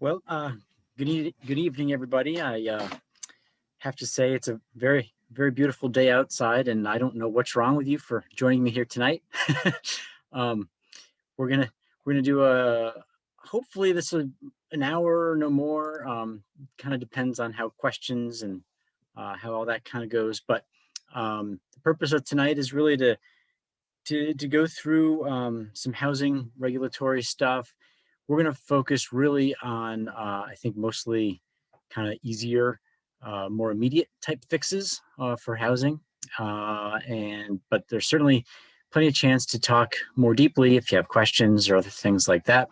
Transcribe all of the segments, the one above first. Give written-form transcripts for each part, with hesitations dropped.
Well, good evening, everybody. I have to say it's a very beautiful day outside, and I don't know what's wrong with you for joining me here tonight. um, we're gonna we're gonna do a hopefully this is an hour or no more. Kind of depends on how questions and how all that kind of goes. But the purpose of tonight is really to go through some housing regulatory stuff. We're going to focus really on, I think, mostly kind of easier, more immediate type fixes for housing. But there's certainly plenty of chance to talk more deeply if you have questions or other things like that.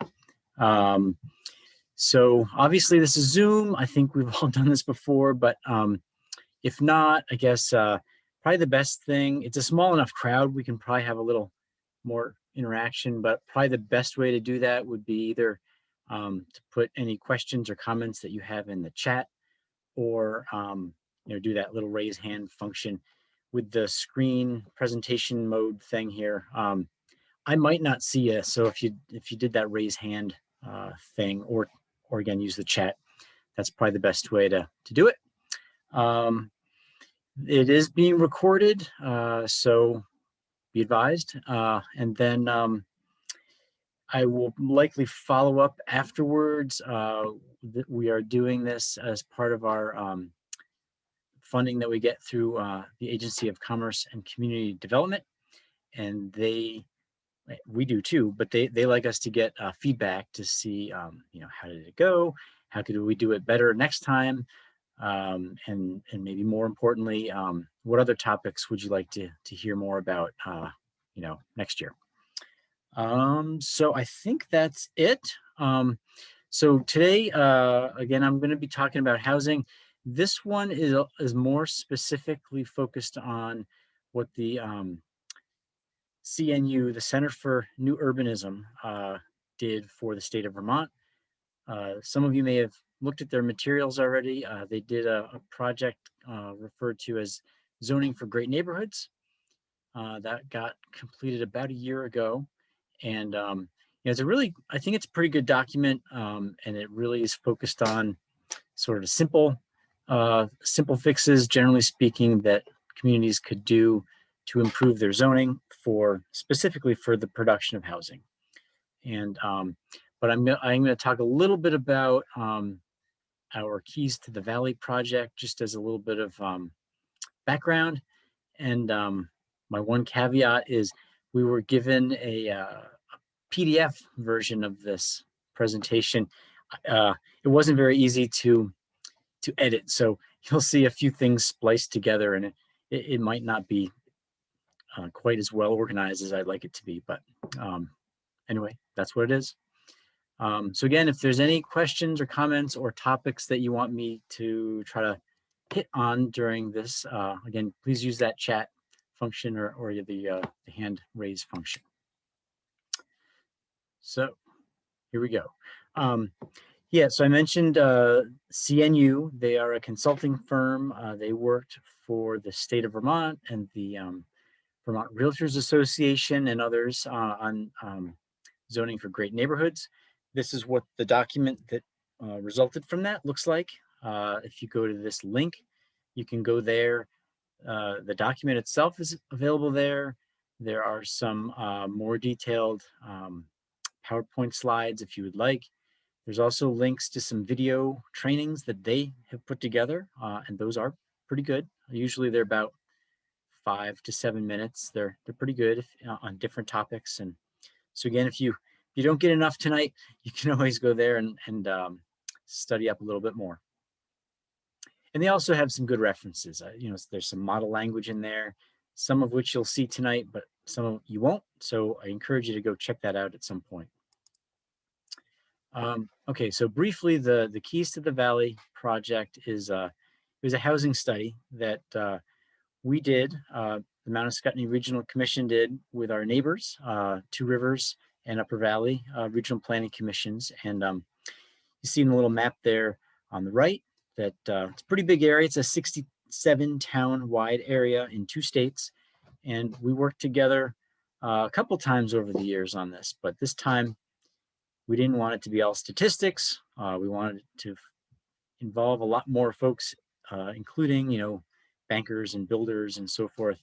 So obviously this is Zoom. I think we've all done this before, but if not, I guess probably the best thing, it's a small enough crowd, we can probably have a little more interaction, but probably the best way to do that would be either to put any questions or comments that you have in the chat, or do that little raise hand function with the screen presentation mode thing here. I might not see you, so if you did that raise hand thing, or again use the chat, that's probably the best way to do it. It is being recorded, so be advised. And then I will likely follow up afterwards. We are doing this as part of our funding that we get through the Agency of Commerce and Community Development. And we do too, but they like us to get feedback to see, how did it go? How could we do it better next time? And maybe more importantly, what other topics would you like to hear more about, next year? So I think that's it. So today, again, I'm going to be talking about housing. This one is more specifically focused on what the CNU, the Center for New Urbanism, did for the state of Vermont. Some of you may have looked at their materials already. They did a project referred to as Zoning for Great Neighborhoods. That got completed about a year ago. And it's I think it's a pretty good document, and it really is focused on sort of simple fixes, generally speaking, that communities could do to improve their zoning specifically for the production of housing. And but I'm going to talk a little bit about our Keys to the Valley project, just as a little bit of background. And my one caveat is we were given a PDF version of this presentation. It wasn't very easy to edit, so you'll see a few things spliced together, and it might not be quite as well organized as I'd like it to be. But anyway, that's what it is. So again, if there's any questions or comments or topics that you want me to try to hit on during this, again, please use that chat function or the hand raise function. So here we go. So I mentioned CNU. They are a consulting firm. They worked for the state of Vermont and the Vermont Realtors Association and others on zoning for great neighborhoods. This is what the document that resulted from that looks like. If you go to this link, you can go there. The document itself is available there. There are some more detailed PowerPoint slides if you would like. There's also links to some video trainings that they have put together, and those are pretty good. Usually they're about 5 to 7 minutes. They're pretty good on different topics. And so again, if you don't get enough tonight, you can always go there and study up a little bit more. And they also have some good references. There's some model language in there, some of which you'll see tonight, but some of you won't. So I encourage you to go check that out at some point. Okay, so briefly, the Keys to the Valley project is a housing study that we did, the Mount Scottney Regional Commission did with our neighbors, Two Rivers and Upper Valley Regional Planning Commissions. And you see in the little map there on the right that it's a pretty big area. It's a 67 town wide area in 2 states. And we worked together a couple times over the years on this, but this time We didn't want it to be all statistics. We wanted it to involve a lot more folks, including, bankers and builders and so forth.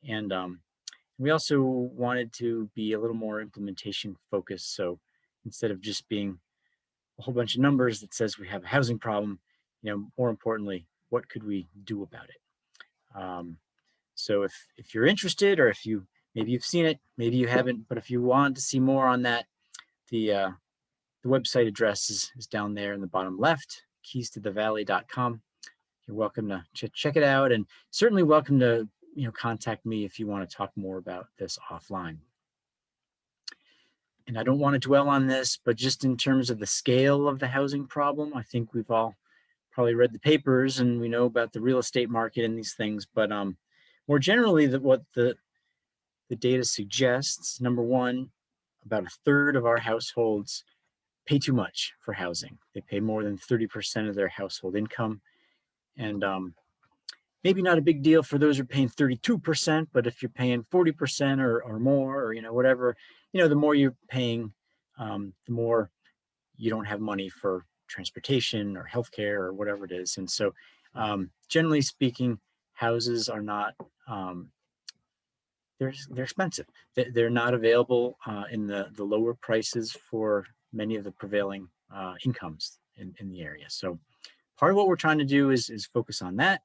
And we also wanted to be a little more implementation focused. So instead of just being a whole bunch of numbers that says we have a housing problem, more importantly, what could we do about it? So if you're interested, or if maybe you've seen it, maybe you haven't, but if you want to see more on that, the website address is down there in the bottom left, keystothevalley.com. You're welcome to check it out, and certainly welcome to contact me if you want to talk more about this offline. And I don't want to dwell on this, but just in terms of the scale of the housing problem, I think we've all probably read the papers and we know about the real estate market and these things. But more generally, what the data suggests, number one, about a third of our households pay too much for housing. They pay more than 30% of their household income. And maybe not a big deal for those who are paying 32%, but if you're paying 40% or more, or whatever, the more you're paying, the more you don't have money for transportation or healthcare or whatever it is. And so generally speaking, houses are not, they're expensive. They're not available in the lower prices for many of the prevailing incomes in the area. So part of what we're trying to do is focus on that.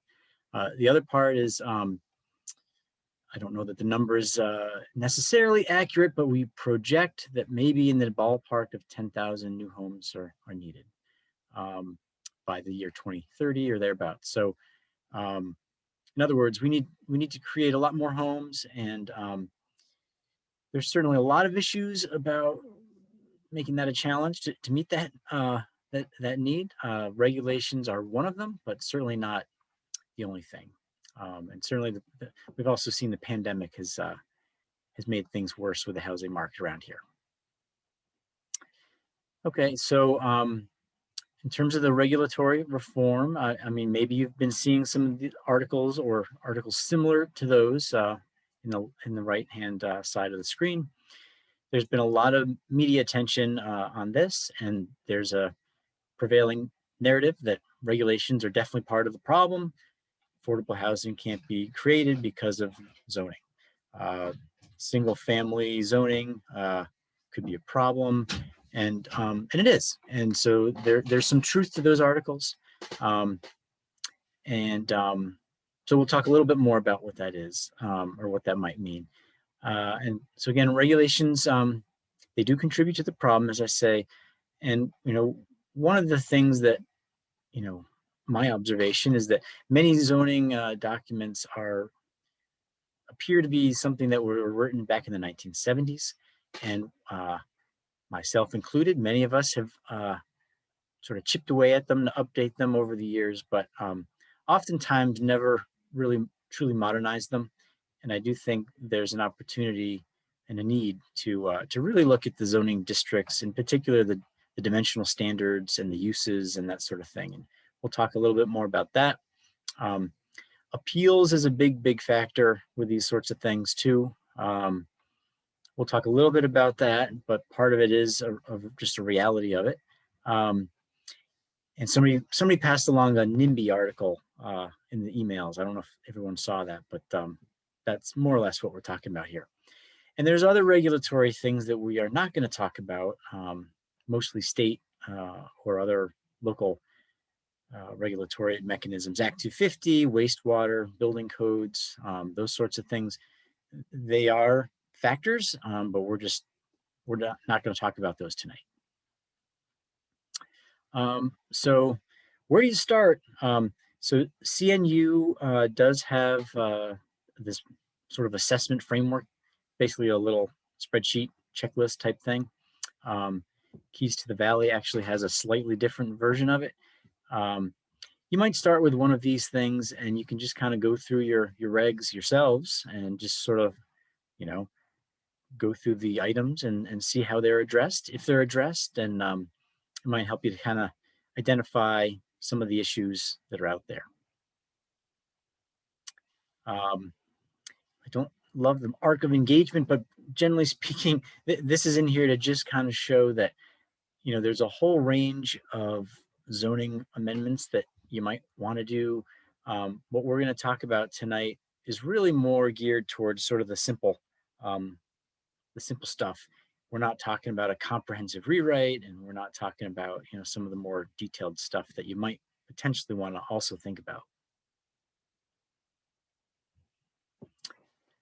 The other part is, I don't know that the number is necessarily accurate, but we project that maybe in the ballpark of 10,000 new homes are needed by the year 2030 or thereabouts. So in other words, we need to create a lot more homes, and there's certainly a lot of issues about making that a challenge to meet that that need. Regulations are one of them, but certainly not the only thing. And certainly we've also seen the pandemic has made things worse with the housing market around here. Okay, so in terms of the regulatory reform, I mean, maybe you've been seeing some of the articles or articles similar to those in the right-hand side of the screen. There's been a lot of media attention on this, and there's a prevailing narrative that regulations are definitely part of the problem. Affordable housing can't be created because of zoning. Single family zoning could be a problem, and it is. And so there's some truth to those articles. So we'll talk a little bit more about what that is, or what that might mean. And so again, regulations, they do contribute to the problem, as I say. And, one of the things that, my observation is that many zoning documents appear to be something that were written back in the 1970s. And myself included, many of us have sort of chipped away at them to update them over the years, but oftentimes never really truly modernized them. And I do think there's an opportunity and a need to really look at the zoning districts, in particular the dimensional standards and the uses and that sort of thing. And we'll talk a little bit more about that. Appeals is a big factor with these sorts of things too. We'll talk a little bit about that, but part of it is just a reality of it. And somebody passed along a NIMBY article in the emails. I don't know if everyone saw that, but that's more or less what we're talking about here. And there's other regulatory things that we are not going to talk about, mostly state or other local regulatory mechanisms. Act 250, wastewater, building codes, those sorts of things. They are factors, but we're not going to talk about those tonight. So where do you start? So CNU does have this sort of assessment framework, basically a little spreadsheet checklist type thing. Keys to the Valley actually has a slightly different version of it. You might start with one of these things, and you can just kind of go through your regs yourselves and just sort of, go through the items and see how they're addressed. If they're addressed, and it might help you to kind of identify some of the issues that are out there. I don't love the arc of engagement, but generally speaking, this is in here to just kind of show that there's a whole range of zoning amendments that you might want to do. What we're going to talk about tonight is really more geared towards sort of um, the simple stuff. We're not talking about a comprehensive rewrite, and we're not talking about some of the more detailed stuff that you might potentially want to also think about.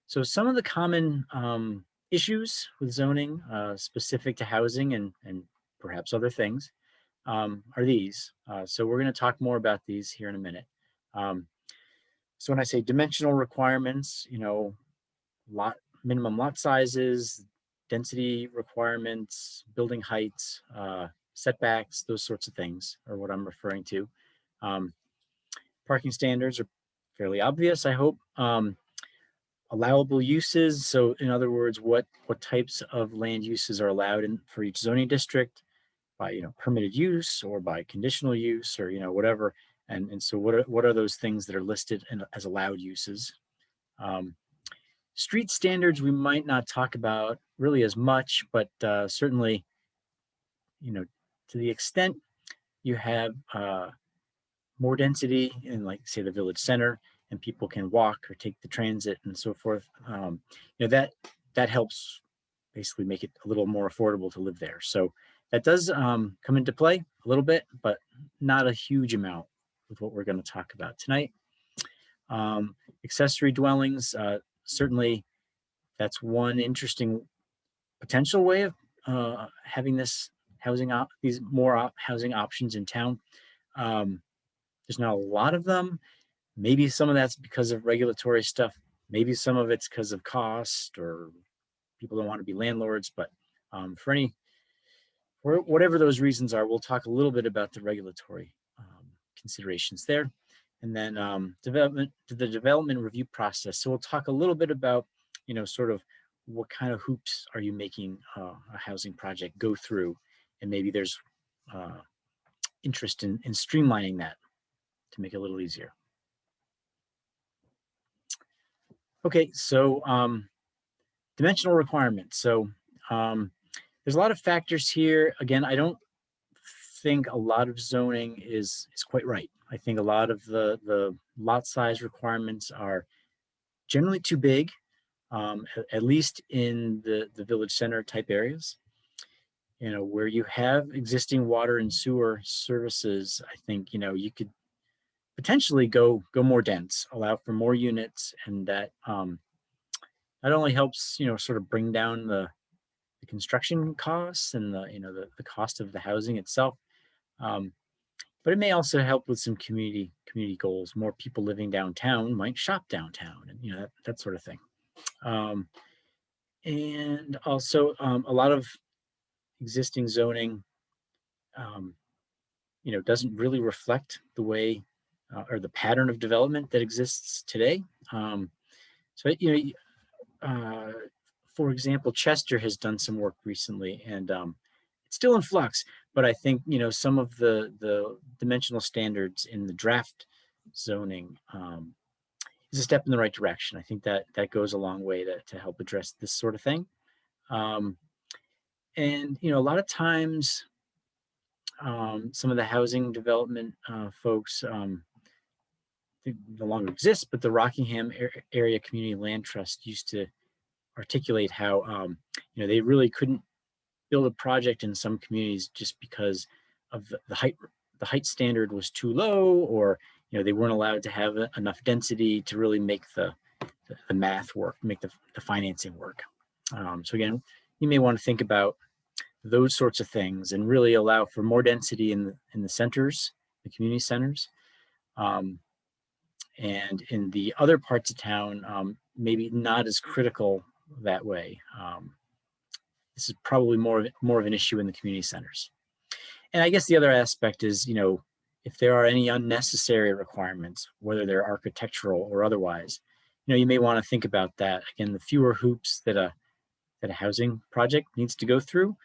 So some of the common issues with zoning specific to housing and perhaps other things are these. So we're going to talk more about these here in a minute. So when I say dimensional requirements, minimum lot sizes, density requirements, building heights, setbacks, those sorts of things are what I'm referring to. Parking standards are fairly obvious, I hope. Allowable uses, so in other words, what types of land uses are allowed for each zoning district by permitted use or by conditional use or whatever. And so what are those things that are listed as allowed uses? Street standards we might not talk about really as much, but certainly to the extent you have more density in, like, say, the village center, and people can walk or take the transit and so forth, that helps basically make it a little more affordable to live there. So that does come into play a little bit, but not a huge amount with what we're going to talk about tonight. Accessory dwellings, certainly that's one interesting potential way of having these more housing options in town. There's not a lot of them. Maybe some of that's because of regulatory stuff. Maybe some of it's because of cost or people don't want to be landlords. But for whatever those reasons are, we'll talk a little bit about the regulatory considerations there. And then the development review process. So we'll talk a little bit about, sort of what kind of hoops are you making a housing project go through, and maybe there's interest in streamlining that to make it a little easier. Okay, so dimensional requirements. So there's a lot of factors here. Again, I don't think a lot of zoning is quite right. I think a lot of the lot size requirements are generally too big, at least in the village center type areas. Where you have existing water and sewer services, I think you could potentially go more dense, allow for more units, and that not only helps sort of bring down the construction costs and the cost of the housing itself, but it may also help with some community goals. More people living downtown might shop downtown, and that sort of thing. And also a lot of existing zoning doesn't really reflect the way or the pattern of development that exists today. So for example, Chester has done some work recently, and it's still in flux. But I think some of the dimensional standards in the draft zoning is a step in the right direction. I think that goes a long way to help address this sort of thing. And a lot of times, some of the housing development folks no longer exist, but the Rockingham Area Community Land Trust used to articulate how they really couldn't build a project in some communities just because of the height standard was too low, or they weren't allowed to have enough density to really make the math work, make the financing work. So again, you may want to think about those sorts of things and really allow for more density in the centers, the community centers. And in the other parts of town, maybe not as critical that way. This is probably more of an issue in the community centers. And I guess the other aspect is, if there are any unnecessary requirements, whether they're architectural or otherwise, you may want to think about that. Again, the fewer hoops that a housing project needs to go through,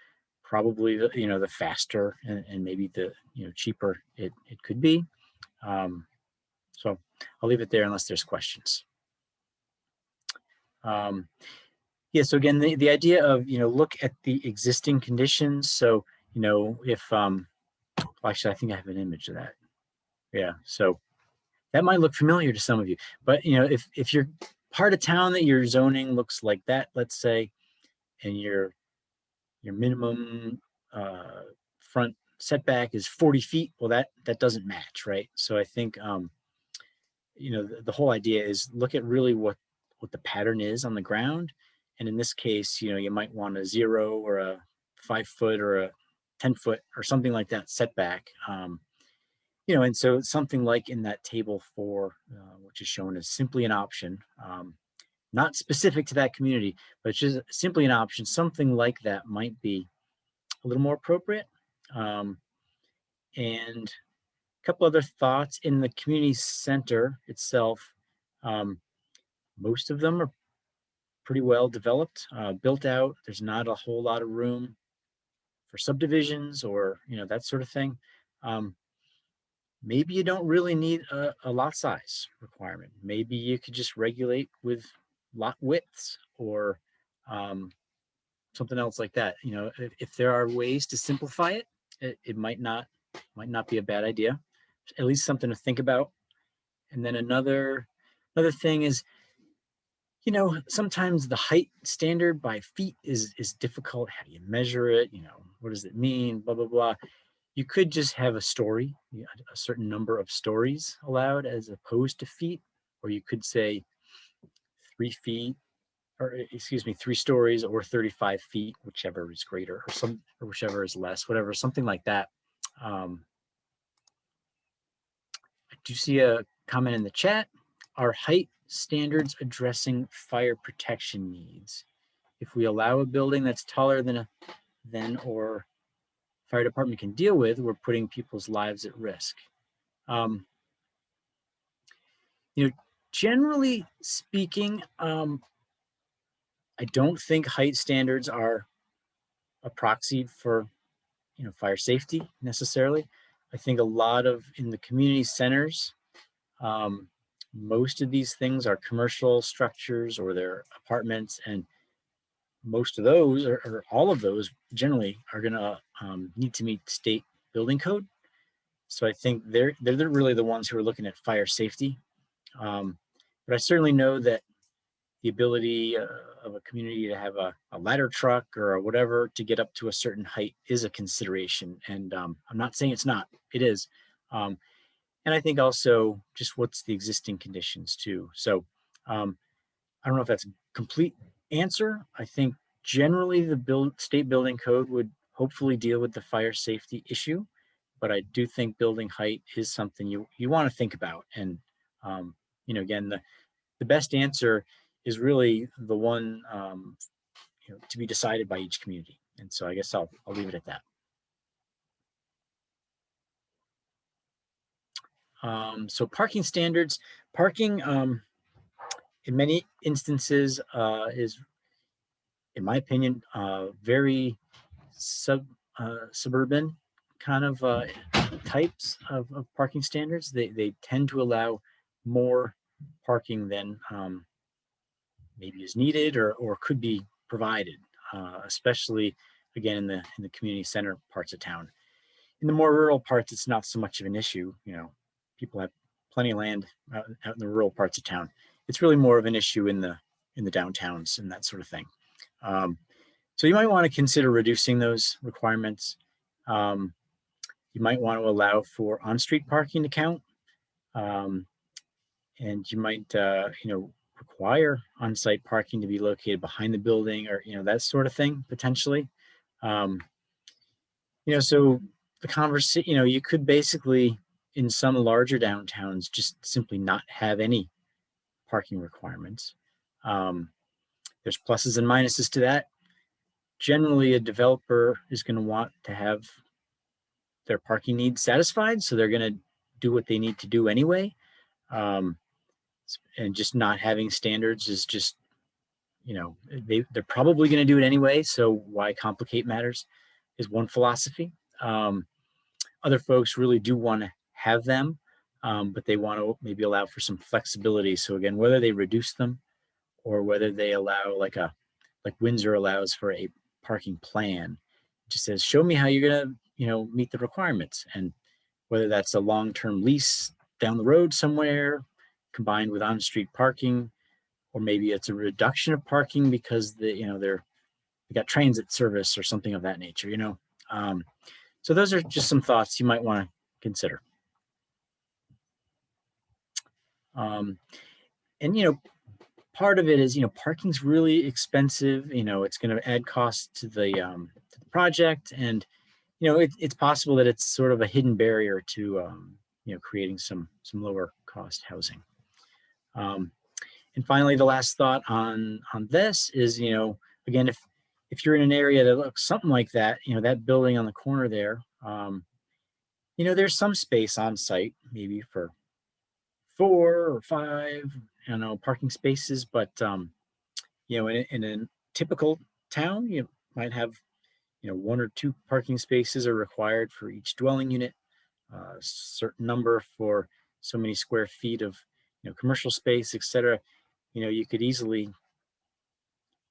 probably the faster and maybe the cheaper it could be. So I'll leave it there unless there's questions. Yeah, so again, the idea of look at the existing conditions. So if actually, I think I have an image of that. Yeah, so that might look familiar to some of you, but if you're part of town that your zoning looks like that, let's say, and your minimum front setback is 40 feet, well, that doesn't match, right? So I think the whole idea is look at really what the pattern is on the ground, and in this case, you might want a 0 or a 5 foot or a 10 foot or something like that setback. And so something like in that table 4, which is shown as simply an option, not specific to that community, but just simply an option. Something like that might be a little more appropriate. And a couple other thoughts in the community center itself. Most of them are pretty well developed, built out. There's not a whole lot of room for subdivisions or that sort of thing. Maybe you don't really need a lot size requirement. Maybe you could just regulate with lot widths or something else like that. If there are ways to simplify it, it might not be a bad idea. At least something to think about. And then another thing is, sometimes the height standard by feet is difficult. How do you measure it? What does it mean? Blah blah blah. You could just have a story, a certain number of stories allowed as opposed to feet, or you could say 3 feet, or excuse me, 3 stories or 35 feet, whichever is greater, or whichever is less, whatever, something like that. I do see a comment in the chat. Are height standards addressing fire protection needs? If we allow a building that's taller than or fire department can deal with, we're putting people's lives at risk. Generally speaking, I don't think height standards are a proxy for fire safety necessarily. I think a lot of in the community centers, most of these things are commercial structures or they're apartments, and most of those or all of those generally are going to need to meet state building code. So I think they're really the ones who are looking at fire safety. But I certainly know that the ability of a community to have a ladder truck or whatever to get up to a certain height is a consideration. And I'm not saying it's not, it is. And I think also just what's the existing conditions too. So I don't know if that's a complete answer. I think generally the state building code would hopefully deal with the fire safety issue, but I do think building height is something you want to think about. And again, the best answer is really the one to be decided by each community. And so I guess I'll leave it at that. So parking standards, parking in many instances is, in my opinion, very suburban kind of types of parking standards. They tend to allow more parking than maybe is needed or could be provided, especially again in the community center parts of town. In the more rural parts, it's not so much of an issue. People have plenty of land out in the rural parts of town. It's really more of an issue in the downtowns and that sort of thing. So you might want to consider reducing those requirements. You might want to allow for on-street parking to count, and you might require on-site parking to be located behind the building, or that sort of thing potentially. So the conversation, you could basically in some larger downtowns just simply not have any parking requirements. There's pluses and minuses to that. Generally, a developer is going to want to have their parking needs satisfied, so they're going to do what they need to do anyway. And just not having standards is just, they're probably going to do it anyway, so why complicate matters is one philosophy. Other folks really do want to have them, but they want to maybe allow for some flexibility. So again, whether they reduce them or whether they allow like Windsor allows for a parking plan, just says, show me how you're going to, meet the requirements. And whether that's a long-term lease down the road somewhere combined with on-street parking, or maybe it's a reduction of parking because they got transit service or something of that nature. Um, so those are just some thoughts you might want to consider. And part of it is parking's really expensive. It's going to add cost to the project, and it's possible that it's sort of a hidden barrier to creating some lower cost housing. And finally, the last thought on this is, again, if you're in an area that looks something like that, that building on the corner there, there's some space on site, maybe for 4 or 5, parking spaces, but in a typical town, you might have 1 or 2 parking spaces are required for each dwelling unit, a certain number for so many square feet of commercial space, etc. You could easily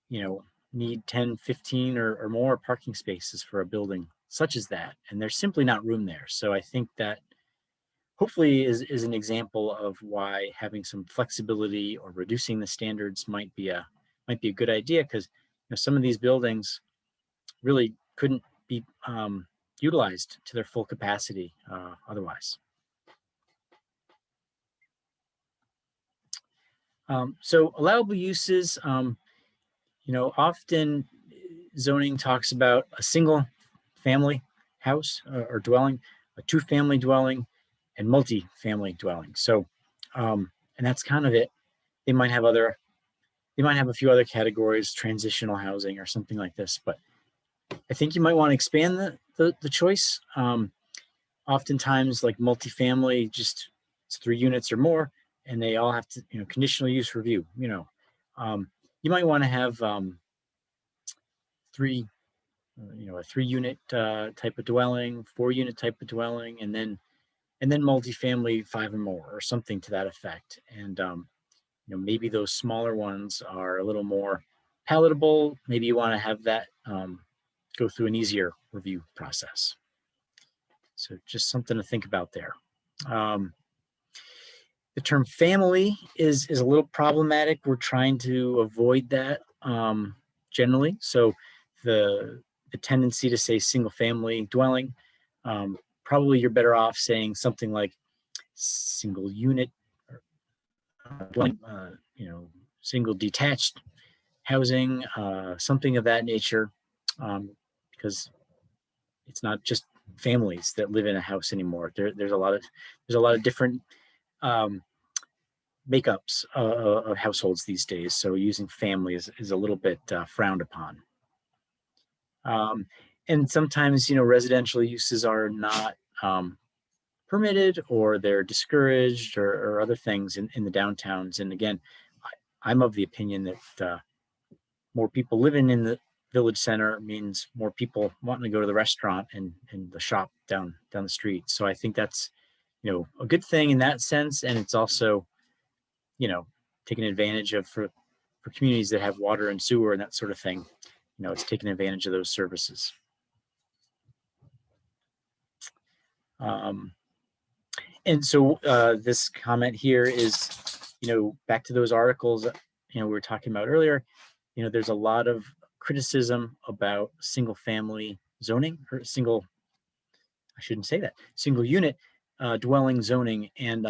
need 10, 15 or more parking spaces for a building such as that, and there's simply not room there. So I think that hopefully is an example of why having some flexibility or reducing the standards might be a good idea, because some of these buildings really couldn't be utilized to their full capacity otherwise. So allowable uses, often zoning talks about a single family house or dwelling, a 2-family dwelling, and multi-family dwelling. So, and that's kind of it. They might have a few other categories, transitional housing or something like this, but I think you might want to expand the choice. Oftentimes, like multifamily, just it's 3 units or more, and they all have to, conditional use review. You might want to have 3, a 3-unit type of dwelling, 4-unit type of dwelling, and then multifamily 5 or more, or something to that effect. And maybe those smaller ones are a little more palatable. Maybe you want to have that go through an easier review process. So just something to think about there. The term family is a little problematic. We're trying to avoid that generally. So the tendency to say single family dwelling, probably you're better off saying something like single unit, dwelling, single detached housing, something of that nature, because it's not just families that live in a house anymore. There's a lot of different makeups of households these days. So using family is a little bit frowned upon. And sometimes, residential uses are not permitted, or they're discouraged, or other things in the downtowns. And again, I'm of the opinion that more people living in the village center means more people wanting to go to the restaurant and the shop down the street. So I think that's, a good thing in that sense. And it's also, taking advantage of for communities that have water and sewer and that sort of thing. It's taking advantage of those services. And so this comment here is, back to those articles, we were talking about earlier. There's a lot of criticism about single family zoning, or single unit dwelling zoning, and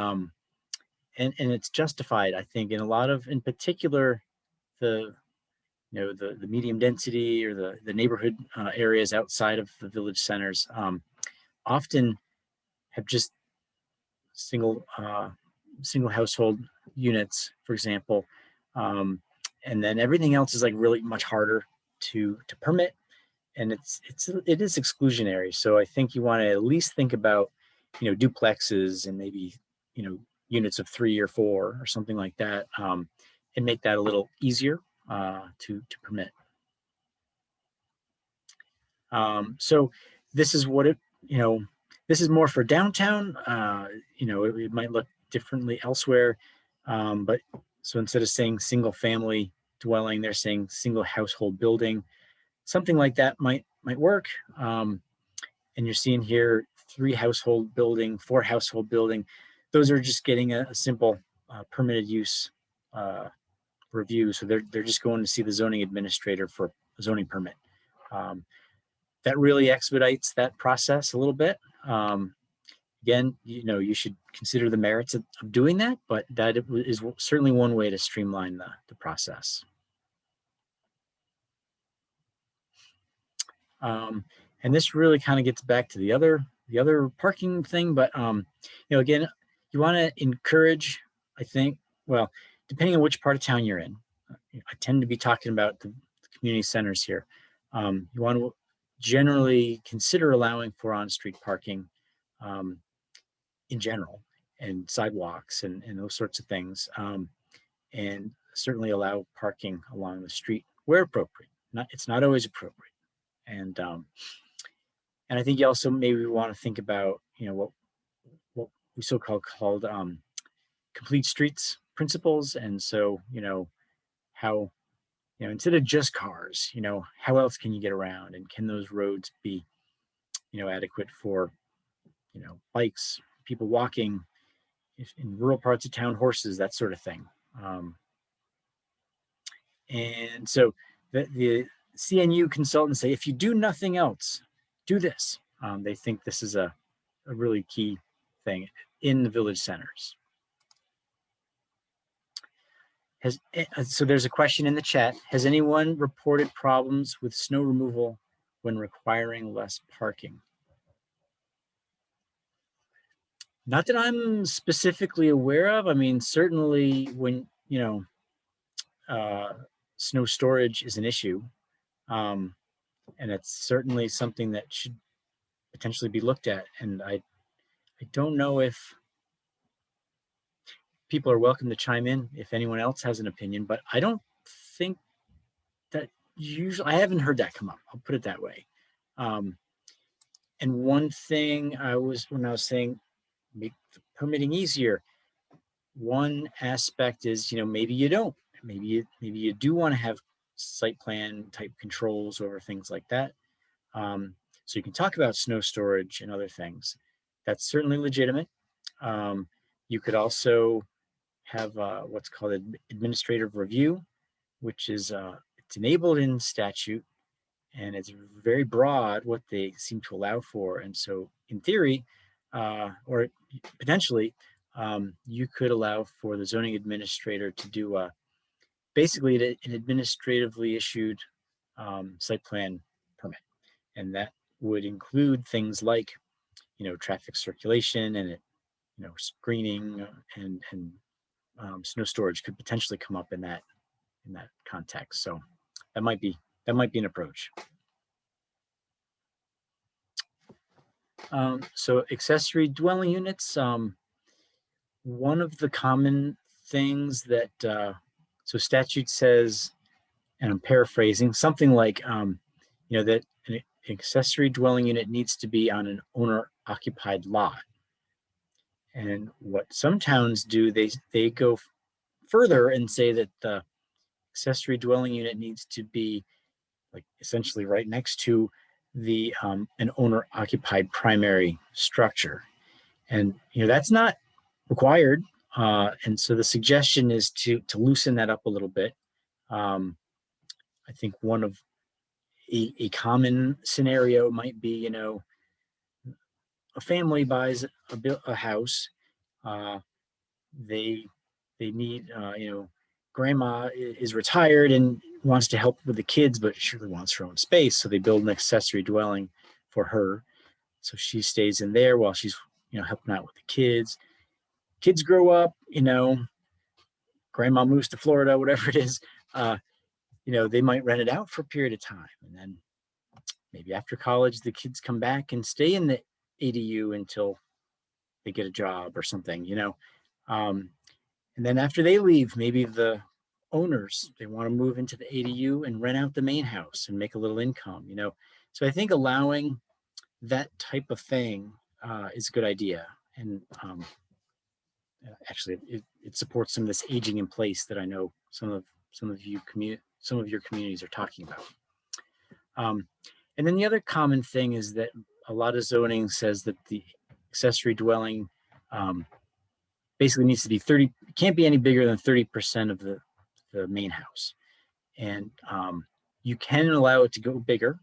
it's justified, I think, in particular, the medium density or the neighborhood areas outside of the village centers often have just single household units, for example, and then everything else is like really much harder to permit, and it is exclusionary. So I think you want to at least think about duplexes, and maybe units of 3 or 4 or something like that, and make that a little easier to permit. So this is what this is more for downtown. It might look differently elsewhere, but so instead of saying single family dwelling, they're saying single household building. Something like that might might work. And you're seeing here 3 household building, 4 household building. Those are just getting a simple permitted use review. So they're just going to see the zoning administrator for a zoning permit. That really expedites that process a little bit. Again, you should consider the merits of doing that, but that is certainly one way to streamline the process. And this really kind of gets back to the other parking thing, but again, you want to encourage, I think, well, depending on which part of town you're in, I tend to be talking about the community centers here. You want to generally consider allowing for on-street parking in general, and sidewalks and those sorts of things, and certainly allow parking along the street where appropriate. It's not always appropriate, and I think you also maybe want to think about what we so-called complete streets principles, and so how instead of just cars, how else can you get around, and can those roads be adequate for bikes, people walking, in rural parts of town, horses, that sort of thing. And so the CNU consultants say, if you do nothing else, do this. They think this is a really key thing in the village centers. So there's a question in the chat. Has anyone reported problems with snow removal when requiring less parking? Not that I'm specifically aware of. I mean, certainly when, snow storage is an issue, and it's certainly something that should potentially be looked at. And I don't know if people are welcome to chime in if anyone else has an opinion, but I don't think that usually, I haven't heard that come up. I'll put it that way. And one thing when I was saying make permitting easier, one aspect is, maybe you don't, maybe you do want to have site plan type controls over things like that. So you can talk about snow storage and other things. That's certainly legitimate. You could also have what's called administrative review, which is it's enabled in statute, and it's very broad what they seem to allow for. And so in theory, or potentially, you could allow for the zoning administrator to do basically an administratively issued site plan permit. And that would include things like, traffic circulation and, screening and snow storage could potentially come up in that context. So that might be an approach. So accessory dwelling units, one of the common things that, so statute says, and I'm paraphrasing, something like, that an accessory dwelling unit needs to be on an owner-occupied lot. And what some towns do, they go further and say that the accessory dwelling unit needs to be like essentially right next to the an owner-occupied primary structure, and that's not required. And so the suggestion is to loosen that up a little bit. I think one of a common scenario might be, a family buys a house. They need, grandma is retired and wants to help with the kids, but she really wants her own space. So they build an accessory dwelling for her. So she stays in there while she's, helping out with the kids. Kids grow up, grandma moves to Florida, whatever it is. They might rent it out for a period of time. And then maybe after college, the kids come back and stay in the ADU until they get a job or something, and then after they leave, maybe the owners, they want to move into the ADU and rent out the main house and make a little income, So I think allowing that type of thing is a good idea. And actually, it supports some of this aging in place that I know some of your communities are talking about. And then the other common thing is that a lot of zoning says that the accessory dwelling basically needs to be 30, can't be any bigger than 30% of the main house. And you can allow it to go bigger.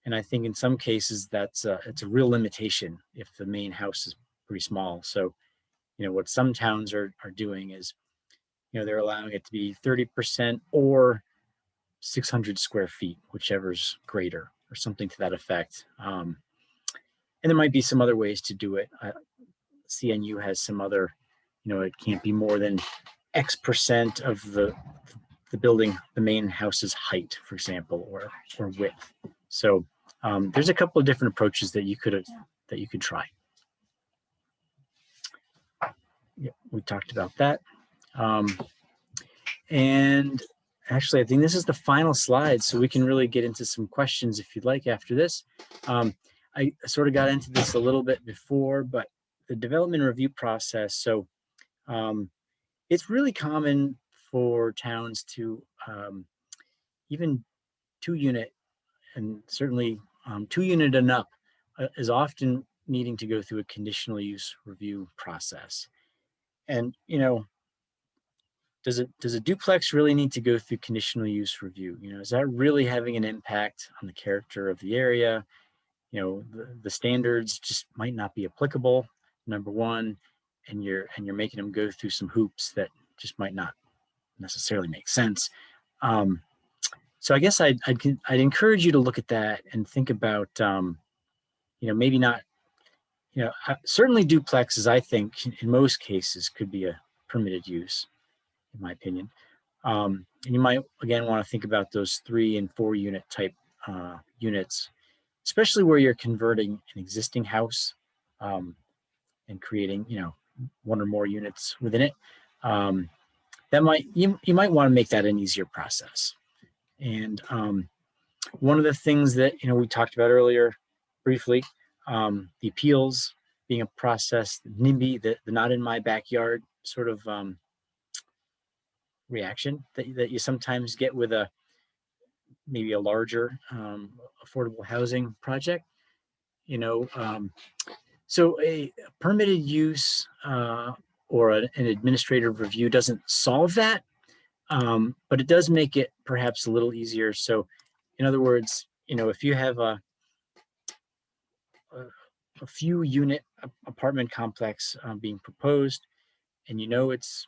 And I think in some cases it's a real limitation if the main house is pretty small. So, what some towns are doing is, they're allowing it to be 30% or 600 square feet, whichever's greater, or something to that effect. And there might be some other ways to do it. CNU has some other, it can't be more than X percent of the building, the main house's height, for example, or width. So there's a couple of different approaches that you could try. Yeah, we talked about that. And actually, I think this is the final slide, so we can really get into some questions if you'd like after this. I sort of got into this a little bit before, but the development review process. So it's really common for towns to even 2-unit, and certainly 2-unit and up is often needing to go through a conditional use review process. And does a duplex really need to go through conditional use review? Is that really having an impact on the character of the area? The standards just might not be applicable, number one, and you're making them go through some hoops that just might not necessarily make sense. So I guess I'd encourage you to look at that and think about, maybe not, certainly duplexes, I think in most cases could be a permitted use, in my opinion. And you might, again, want to think about those 3 and 4 unit type units, especially where you're converting an existing house and creating, 1 or more units within it. That you might want to make that an easier process. And one of the things that we talked about earlier briefly, the appeals being a process, NIMBY, the not in my backyard sort of reaction that you sometimes get with maybe a larger affordable housing project. So a permitted use or an administrative review doesn't solve that, but it does make it perhaps a little easier. So in other words, if you have a few unit apartment complex being proposed, and it's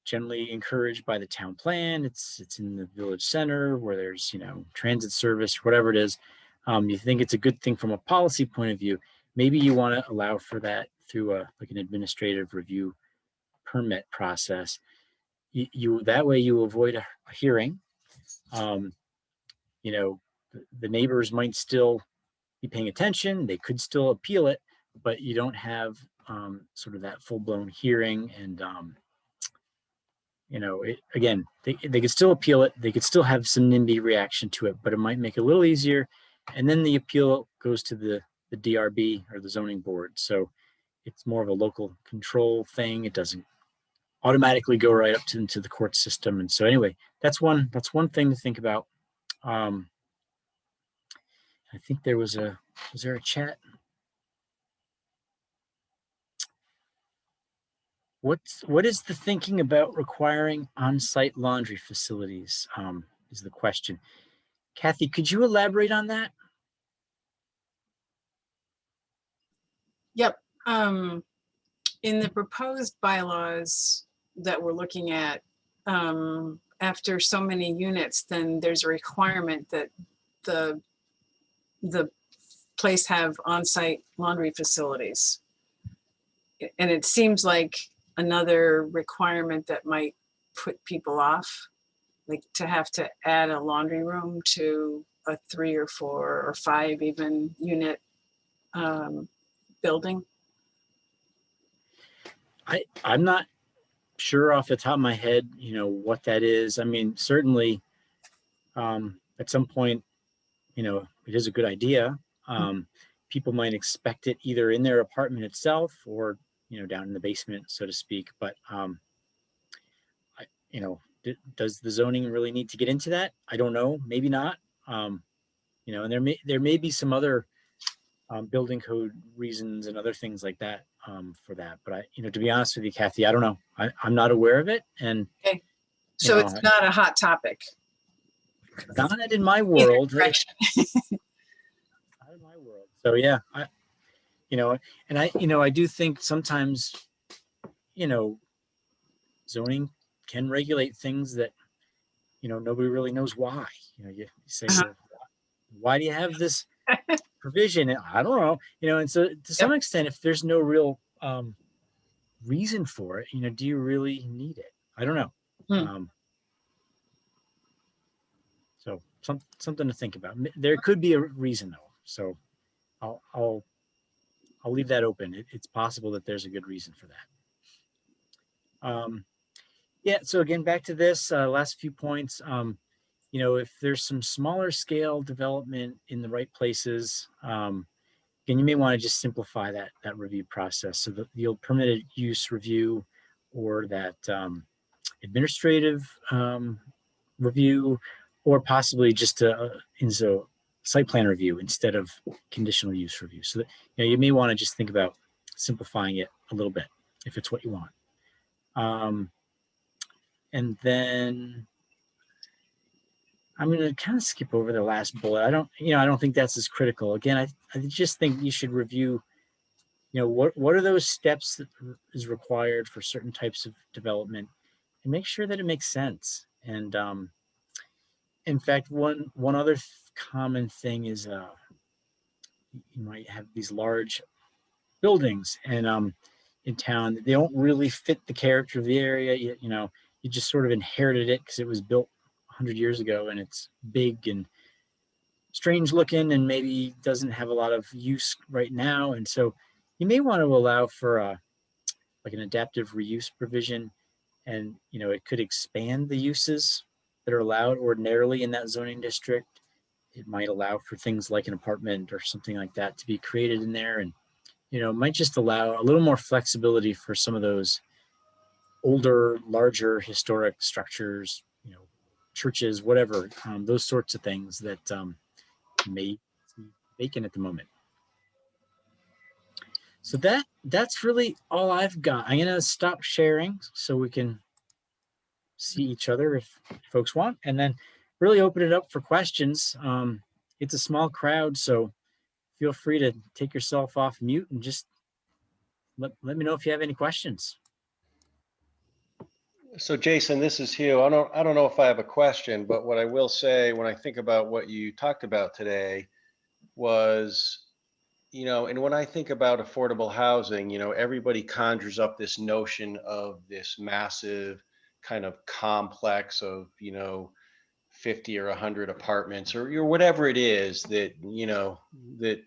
generally encouraged by the town plan, it's in the village center where there's transit service, whatever it is, you think it's a good thing from a policy point of view, maybe you want to allow for that through like an administrative review permit process. That way you avoid a hearing. The neighbors might still be paying attention, they could still appeal it, but you don't have sort of that full-blown hearing. And again, they could still appeal it, they could still have some NIMBY reaction to it, but it might make it a little easier. And then the appeal goes to the DRB or the zoning board. So it's more of a local control thing. It doesn't automatically go right up into the court system. And so anyway, that's one thing to think about. I think was there a chat? What is the thinking about requiring on-site laundry facilities, is the question. Kathy, could you elaborate on that? Yep. In the proposed bylaws that we're looking at, after so many units, then there's a requirement that the place have on-site laundry facilities. And it seems like another requirement that might put people off, like to have to add a laundry room to a 3 or 4 or 5 even unit building. I'm not sure off the top of my head, what that is. I mean, certainly at some point, it is a good idea. People might expect it either in their apartment itself or, down in the basement, so to speak. But, does the zoning really need to get into that? I don't know. Maybe not. and there may be some other building code reasons and other things like that for that. But to be honest with you, Kathy, I don't know. I'm not aware of it, and Okay. you So know, it's not a hot topic. not in my Either world. direction. Not in my world. So yeah, I do think sometimes, zoning can regulate things that nobody really knows why. You say, Uh-huh. well, why do you have this provision? I don't know. And so to Yep. some extent, if there's no real reason for it, do you really need it? I don't know. Hmm. Um, so something to think about. There could be a reason though. So I'll I'll I'll leave that open. It's possible that there's a good reason for that. Yeah. So again, back to this last few points. If there's some smaller scale development in the right places, again, you may want to just simplify that review process. So the permitted use review or that administrative review, or possibly just a site plan review instead of conditional use review. So that, you may want to just think about simplifying it a little bit if it's what you want. And then I'm going to kind of skip over the last bullet. I don't think that's as critical. Again, I just think you should review, what are those steps that is required for certain types of development, and make sure that it makes sense. And in fact, one other common thing is you might have these large buildings and in town, they don't really fit the character of the area. You just sort of inherited it because it was built 100 years ago, and it's big and strange looking and maybe doesn't have a lot of use right now. And so you may want to allow for like an adaptive reuse provision, and it could expand the uses that are allowed ordinarily in that zoning district. It might allow for things like an apartment or something like that to be created in there, and might just allow a little more flexibility for some of those older, larger historic structures, churches, whatever, those sorts of things that may be vacant at the moment. So that's really all I've got. I'm gonna stop sharing so we can see each other if folks want, and then really open it up for questions. It's a small crowd, so feel free to take yourself off mute and just let me know if you have any questions. So Jason, this is Hugh. I don't know if I have a question, but what I will say when I think about what you talked about today was, and when I think about affordable housing, everybody conjures up this notion of this massive kind of complex of, 50 or 100 apartments or whatever it is that, that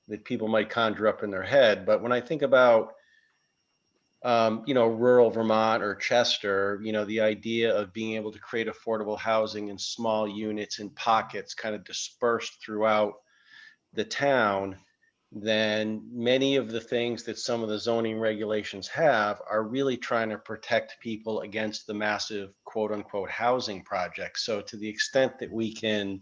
that people might conjure up in their head. But when I think about rural Vermont or Chester, the idea of being able to create affordable housing in small units in pockets kind of dispersed throughout the town, then many of the things that some of the zoning regulations have are really trying to protect people against the massive quote unquote housing projects. So to the extent that we can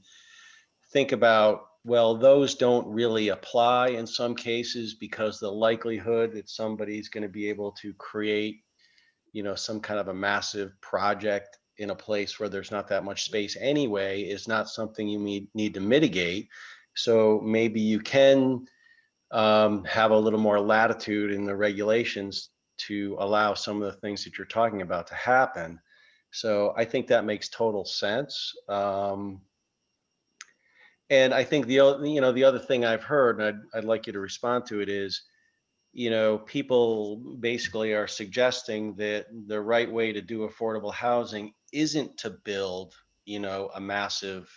think about, well, those don't really apply in some cases because the likelihood that somebody's going to be able to create, some kind of a massive project in a place where there's not that much space anyway is not something you need to mitigate. So maybe you can have a little more latitude in the regulations to allow some of the things that you're talking about to happen. So I think that makes total sense. And I think the other thing I've heard, and I'd like you to respond to it, is people basically are suggesting that the right way to do affordable housing isn't to build a massive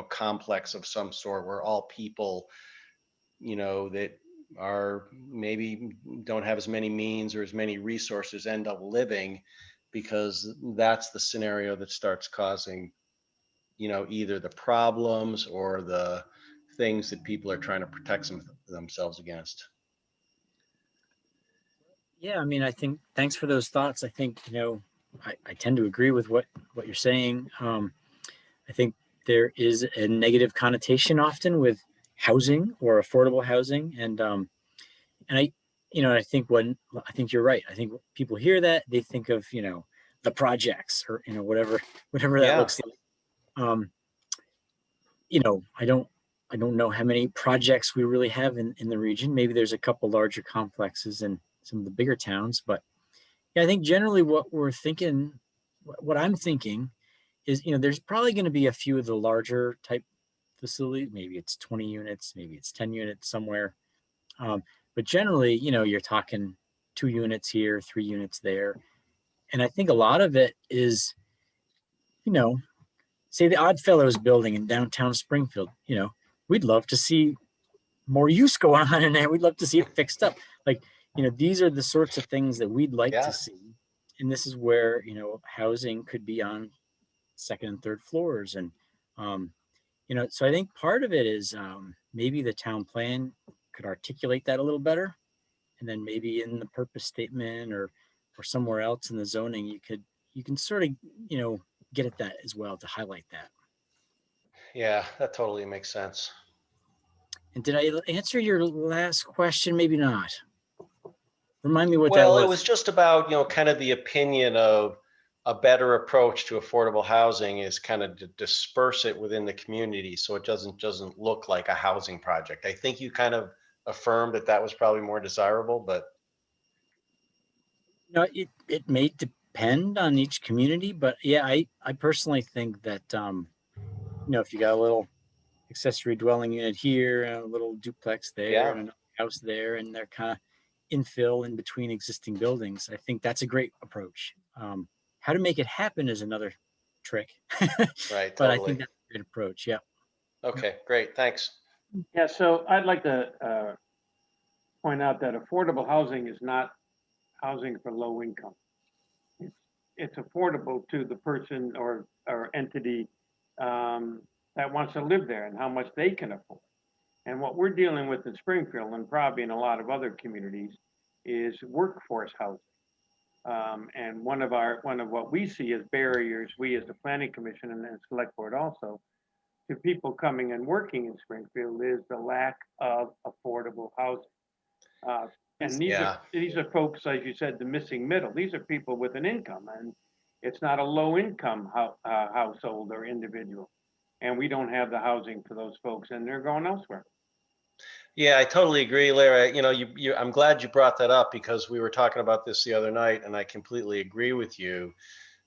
complex of some sort where all people that are maybe don't have as many means or as many resources end up living, because that's the scenario that starts causing either the problems or the things that people are trying to protect themselves against. Yeah, I mean, I think thanks for those thoughts. I think I tend to agree with what you're saying. I think there is a negative connotation often with housing or affordable housing, and I think I think you're right. I think when people hear that, they think of the projects or whatever that Yeah, looks like. Um, you know, I don't know how many projects we really have in the region. Maybe there's a couple larger complexes in some of the bigger towns, but yeah, I think generally what we're thinking, what I'm thinking is, there's probably going to be a few of the larger type facilities. Maybe it's 20 units, maybe it's 10 units somewhere. Um, but generally, you're talking 2 units here, 3 units there. And I think a lot of it is, you know, say the Oddfellows building in downtown Springfield, we'd love to see more use going on in there. We'd love to see it fixed up. Like, these are the sorts of things that we'd like to yeah, see. And this is where, housing could be on second and third floors. And, um, so I think part of it is maybe the town plan could articulate that a little better. And then maybe in the purpose statement or somewhere else in the zoning, you can sort of, get at that as well to highlight that. yeah, that totally makes sense. And did I answer your last question? Maybe not. Remind me what that Well, it was. was just about, kind of the opinion of a better approach to affordable housing is kind of to disperse it within the community so it doesn't look like a housing project. I think you kind of affirmed that that was probably more desirable, but It may depend on each community, but yeah, I personally think that if you got a little accessory dwelling unit here and a little duplex there yeah, and another house there, and they're kind of infill in between existing buildings, I think that's a great approach. How to make it happen is another trick, right, but I totally. think that's a great approach. Yeah. Okay, great, thanks. Yeah, so I'd like to point out that affordable housing is not housing for low income. It's, it's affordable to the person or entity that wants to live there and how much they can afford. And what we're dealing with in Springfield and probably in a lot of other communities is workforce housing. And one of what we see as barriers, we as the planning commission and then select board also, to people coming and working in Springfield is the lack of affordable housing. Uh, and Yeah, these are folks, as you said, the missing middle. These are people with an income, and it's not a low income household or individual. And we don't have the housing for those folks, and they're going elsewhere. yeah, I totally agree, Larry. I'm glad you brought that up because we were talking about this the other night, and I completely agree with you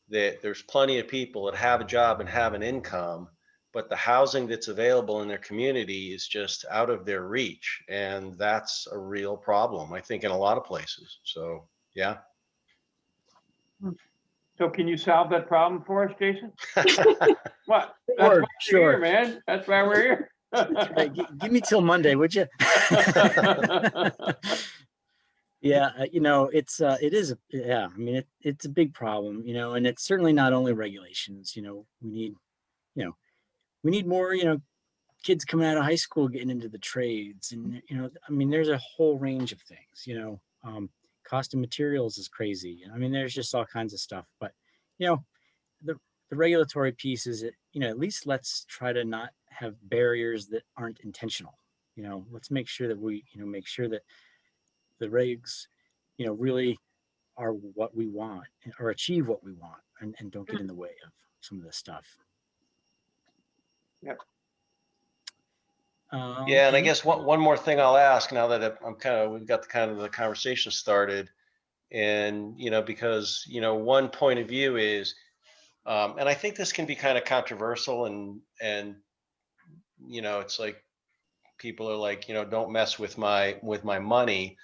that there's plenty of people that have a job and have an income, but the housing that's available in their community is just out of their reach. And that's a real problem, I think, in a lot of places. So, yeah. So can you solve that problem for us, Jason? What? That's Sure, why we're here, sure. man. That's why we're here. That's right. Give me till Monday, would you? Yeah, it is, yeah, I mean, it's a big problem, and it's certainly not only regulations, you know, we need more, kids coming out of high school getting into the trades. And, I mean, there's a whole range of things, cost of materials is crazy. I mean, there's just all kinds of stuff, but, you know, the, the regulatory piece is, at least let's try to not have barriers that aren't intentional. Let's make sure that make sure that the regs, really are what we want or achieve what we want and don't get in the way of some of this stuff. Yep. Yeah, and I Any guess one more thing I'll ask now that we've got the kind of the conversation started, and because one point of view is, and I think this can be kind of controversial, and it's like people are like, don't mess with my money.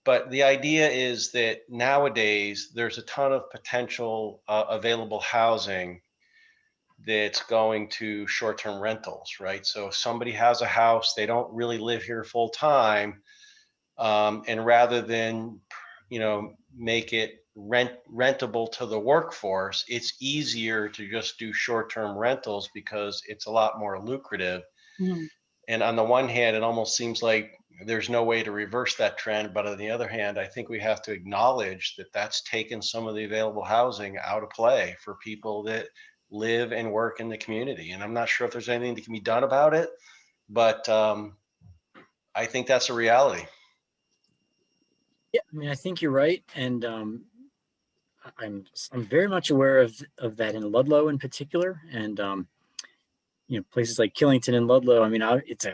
But the idea is that nowadays there's a ton of potential available housing that's going to short-term rentals, right? So if somebody has a house, they don't really live here full time, and rather than make it rentable to the workforce, it's easier to just do short-term rentals because it's a lot more lucrative. Mhm. And on the one hand, it almost seems like there's no way to reverse that trend. But on the other hand, I think we have to acknowledge that that's taken some of the available housing out of play for people that live and work in the community. And I'm not sure if there's anything that can be done about it, but I think that's a reality. Yeah, I mean, I think you're right, and I'm very much aware of that in Ludlow in particular, and places like Killington and Ludlow. I mean, it's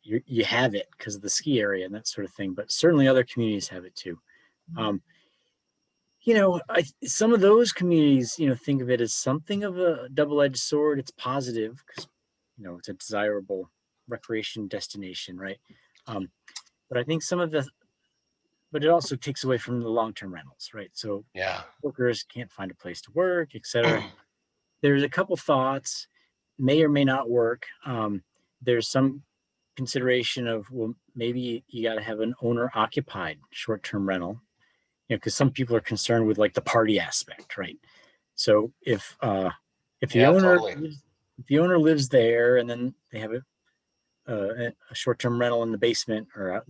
you have it because of the ski area and that sort of thing, but certainly other communities have it too. Some of those communities, think of it as something of a double-edged sword. It's positive because it's a desirable recreation destination, right? But I think but it also takes away from the long-term rentals, right? So Yeah. workers can't find a place to work, etc. There's a couple thoughts, may or may not work. There's some consideration of, well, maybe you got to have an owner-occupied short-term rental, because some people are concerned with like the party aspect, right? So if the Yeah, owner totally. if the owner lives there and then they have a short-term rental in the basement or out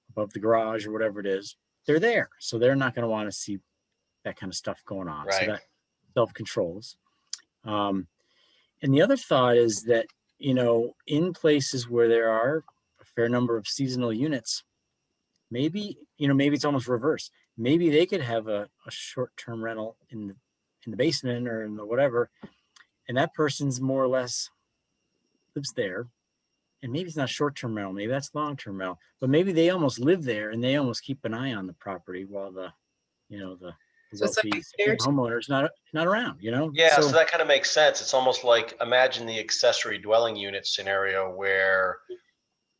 above the garage or whatever it is, they're there, so they're not going to want to see that kind of stuff going on. So Right. that self-controls. And the other thought is that, in places where there are a fair number of seasonal units, maybe it's almost reverse. Maybe they could have a short-term rental in the basement or in the whatever, and that person's more or less lives there. And maybe it's not short-term rental, maybe that's long-term rental, but maybe they almost live there and they almost keep an eye on the property while the So it's like wealthy a caretaker. homeowner's not around, Yeah, So so that kind of makes sense. It's almost like, imagine the accessory dwelling unit scenario where,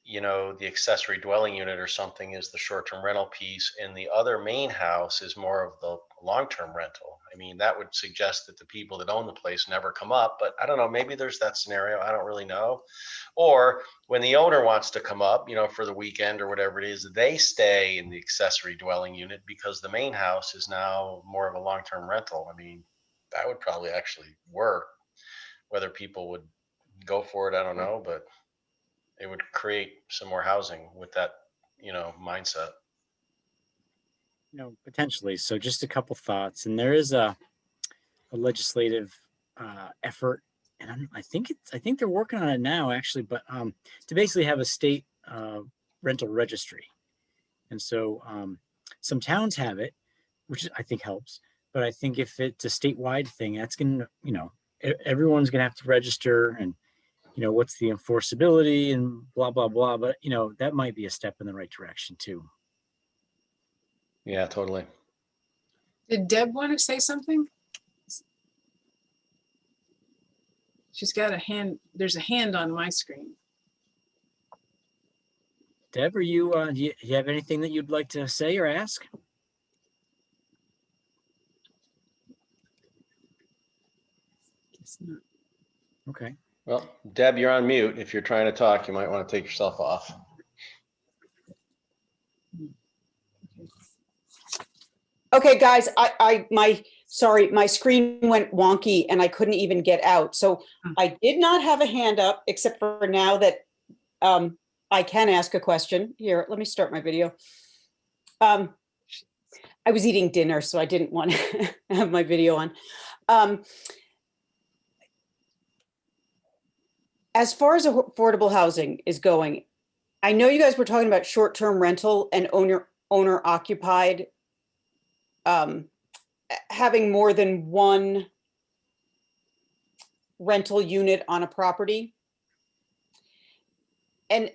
the accessory dwelling unit or something is the short-term rental piece, and the other main house is more of the long-term rental. I mean, that would suggest that the people that own the place never come up, but I don't know, maybe there's that scenario. I don't really know. Or when the owner wants to come up, for the weekend or whatever it is, they stay in the accessory dwelling unit because the main house is now more of a long-term rental. I mean, that would probably actually work. Whether people would go for it, I don't know, but it would create some more housing with that, mindset. potentially. So just a couple thoughts, and there is a legislative effort, and I think they're working on it now actually, but to basically have a state rental registry. And so some towns have it, which I think helps. But I think if it's a statewide thing, that's going to, everyone's going to have to register, and what's the enforceability and blah blah blah. But that might be a step in the right direction too. Yeah, totally. Did Deb want to say something? She's got a hand. There's a hand on my screen. Deb, are you? Do you have anything that you'd like to say or ask? Guess not. Okay. Well, Deb, you're on mute. If you're trying to talk, you might want to take yourself off. Okay, guys, sorry, my screen went wonky and I couldn't even get out. So I did not have a hand up, except for now that I can ask a question. Here, let me start my video. I was eating dinner, so I didn't want to have my video on. As far as affordable housing is going, I know you guys were talking about short-term rental and owner occupied, having more than one rental unit on a property. And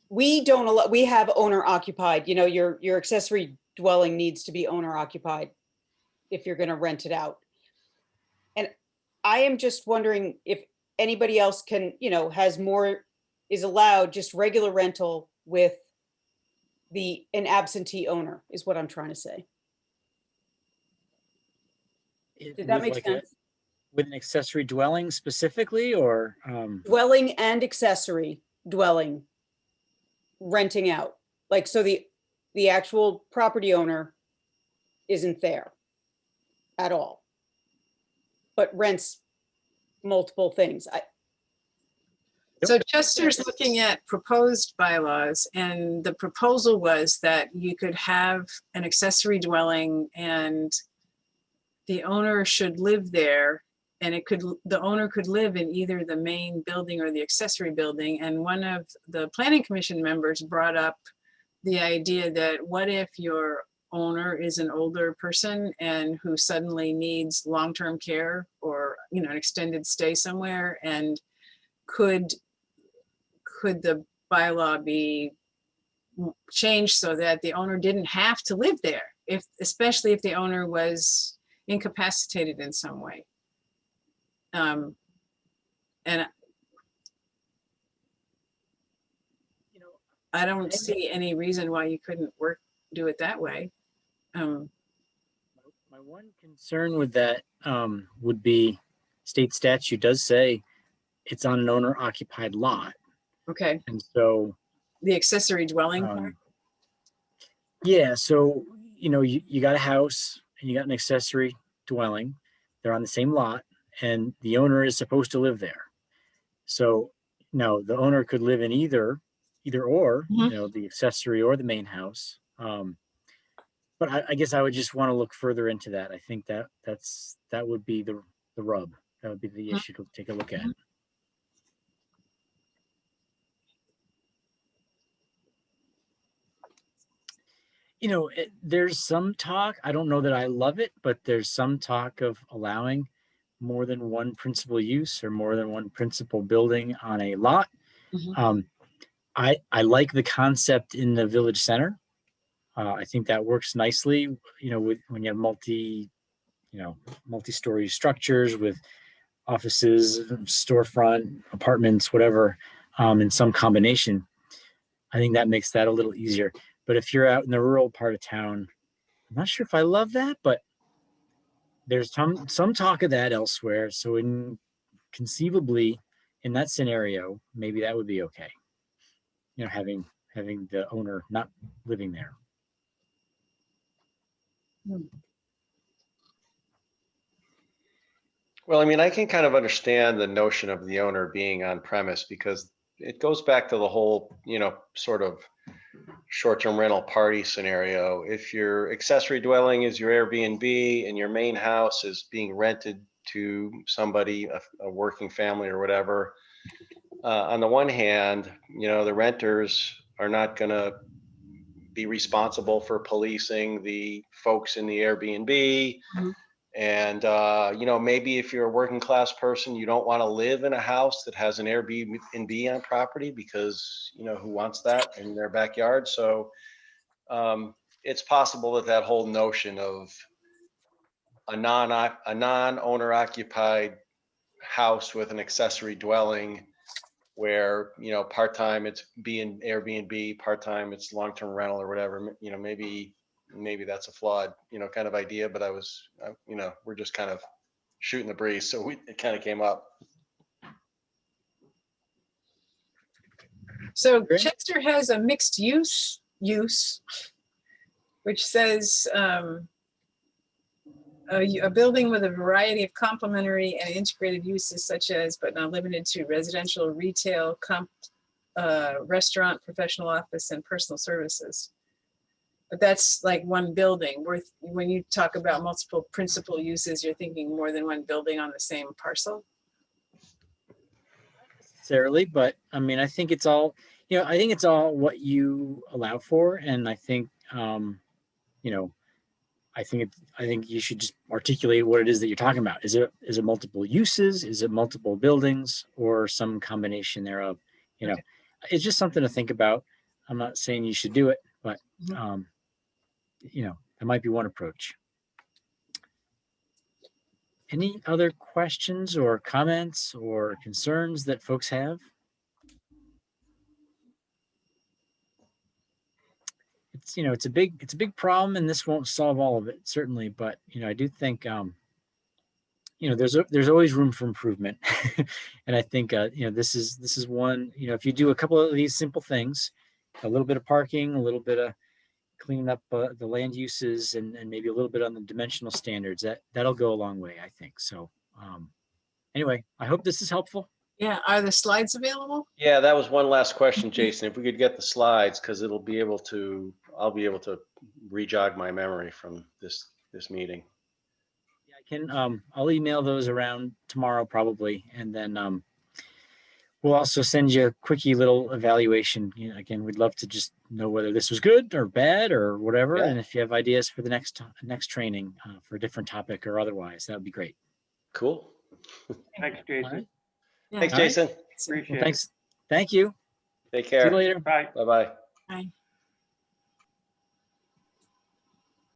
we don't allow, we have owner occupied, your accessory dwelling needs to be owner occupied if you're going to rent it out. And I am just wondering if anybody else can, has more, is allowed just regular rental with an absentee owner is what I'm trying to say. Did that make sense? With an accessory dwelling specifically, or dwelling and accessory dwelling renting out, like, so the actual property owner isn't there at all, but rents multiple things. So Chester's looking at proposed bylaws, and the proposal was that you could have an accessory dwelling and the owner should live there and the owner could live in either the main building or the accessory building. And one of the planning commission members brought up the idea that what if your owner is an older person and who suddenly needs long-term care or, an extended stay somewhere, and could the bylaw be changed so that the owner didn't have to live there, especially if the owner was incapacitated in some way. And I don't see any reason why you couldn't do it that way. My one concern with that would be state statute does say it's on an owner occupied lot. Okay, And so, the accessory dwelling part. yeah, so, you got a house and you got an accessory dwelling. They're on the same lot and the owner is supposed to live there. So, no, the owner could live in either or, the accessory or the main house. But I guess I would just want to look further into that. I think that would be the rub. That would be the issue to take a look at. There's some talk, I don't know that I love it, but there's some talk of allowing more than one principal use or more than one principal building on a lot. I like the concept in the village center. I think that works nicely, when you have multi-story structures with offices, storefront, apartments, whatever, in some combination. I think that makes that a little easier. But if you're out in the rural part of town, I'm not sure if I love that, but there's some talk of that elsewhere. So conceivably in that scenario, maybe that would be okay. Having the owner not living there. Well, I mean, I can kind of understand the notion of the owner being on premise because it goes back to the whole, sort of short-term rental party scenario. If your accessory dwelling is your Airbnb and your main house is being rented to somebody, a working family or whatever, on the one hand, the renters are not going to be responsible for policing the folks in the Airbnb. And, maybe if you're a working class person, you don't want to live in a house that has an Airbnb on property because, who wants that in their backyard? So it's possible that whole notion of a non-owner occupied house with an accessory dwelling where, part-time it's being Airbnb, part-time it's long-term rental or whatever, maybe that's a flawed, kind of idea, but we're just kind of shooting the breeze. So it kind of came up. So Great. Chester has a mixed use, which says a building with a variety of complementary and integrated uses such as, but not limited to, residential, retail, restaurant, professional office, and personal services. But that's like one building. When you talk about multiple principal uses, you're thinking more than one building on the same parcel? Necessarily, but I mean, I think it's all, I think it's all what you allow for. And I think, I think you should just articulate what it is that you're talking about. Is it multiple uses? Is it multiple buildings or some combination thereof? Okay. It's just something to think about. I'm not saying you should do it, but that might be one approach. Any other questions or comments or concerns that folks have? It's a big problem, and this won't solve all of it, certainly. But I do think there's always room for improvement, and I think this is one. If you do a couple of these simple things, a little bit of parking, a little bit of cleaning up the land uses, and maybe a little bit on the dimensional standards, that'll go a long way, I think. So anyway, I hope this is helpful. Yeah, are the slides available? Yeah, that was one last question, Jason. If we could get the slides, because I'll be able to re-jog my memory from this meeting. Yeah, I can, I'll email those around tomorrow probably, and then we'll also send you a quickie little evaluation. You know, again, we'd love to just know whether this was good or bad or whatever, Yeah. and if you have ideas for the next training for a different topic or otherwise, that would be great. Cool. Thanks, All Jason. right. Yeah. Thanks, All right. Jason. Well, Appreciate it. thanks. Thank you. Take See you care. later. Bye. Bye-bye. Bye.